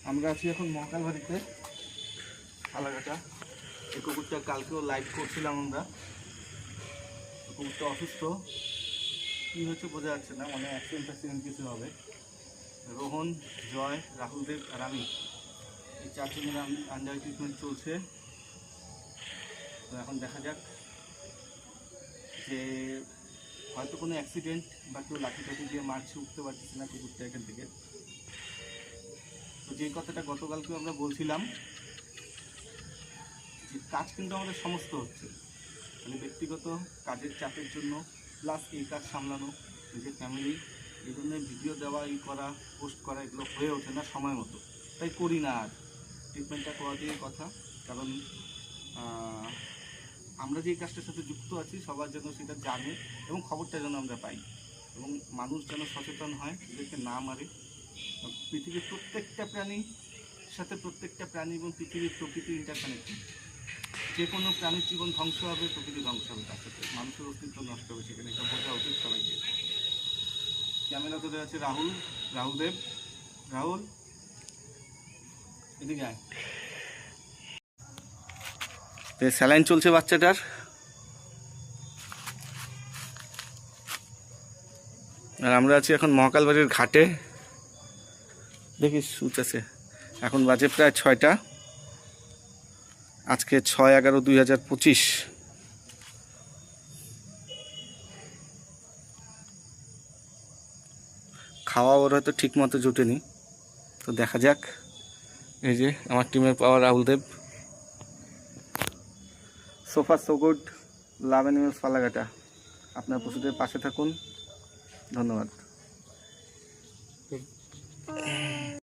আমরা আছি এখন মহাকাল বাড়িতে ফালাকাটা। এই কুকুরটা কালকেও লাইভ করছিলাম আমরা। কুকুরটা অসুস্থ, কী হচ্ছে বোঝা যাচ্ছে না, মানে অ্যাক্সিডেন্ট কিছু হবে। রোহন, জয়, রাহুল দেব আর আমি এই চারজনের আন্ডার ট্রিটমেন্ট চলছে। তো এখন দেখা যাক যে হয়তো কোনো অ্যাক্সিডেন্ট বা কেউ লাঠি টাঠি দিয়ে মারছে, উঠতে পারতেছে না কুকুরটা এখান থেকে। তো যে কথাটা গতকালকেও আমরা বলছিলাম যে কাজ কিন্তু আমাদের সমস্ত হচ্ছে, মানে ব্যক্তিগত কাজের চাপের জন্য প্লাস এই কাজ সামলানো, নিজের ফ্যামিলি, এই ধরনের ভিডিও দেওয়া, ই করা, পোস্ট করা, এগুলো হয়ে ওঠে না সময় মতো, তাই করি না আর। ট্রিটমেন্টটা করা দিয়ে কথা, কারণ আমরা যে কাজটার সাথে যুক্ত আছি সবার যেন সেটা জানে এবং খবরটা যেন আমরা পাই এবং মানুষ যেন সচেতন হয়, এদেরকে না মারে। পৃথিবীর প্রত্যেকটা প্রাণীর সাথে প্রত্যেকটা প্রাণী এবং পৃথিবীর প্রকৃতি ইন্টারকানেক্টেড। যে কোনো প্রাণীর জীবন ধ্বংস হবে, প্রকৃতি ধ্বংস হবে, তার সাথে মানুষের অস্তিত্ব নষ্ট হবে, সেখানে এটা বোঝা উচিত সবাইকে। ক্যামেরা ধরে আছে রাহুল দেব। রাহুল, এদিকে আয়। স্যালাইন চলছে বাচ্চাটার। আর আমরা আছি এখন মহাকাল বাড়ির ঘাটে। দেখিস সুচ আছে। এখন বাজে প্রায় 6টা। আজকে 6/11/2025। খাওয়া ওর হয়তো ঠিক মতো জুটেনি, তো দেখা যাক। এই যে আমার টিমের পাওয়ার রাহুল দেব। সোফা সো গুড, লাভ অ্যানিমেলস ফালাকাটা। আপনার পশুদের পাশে থাকুন, ধন্যবাদ।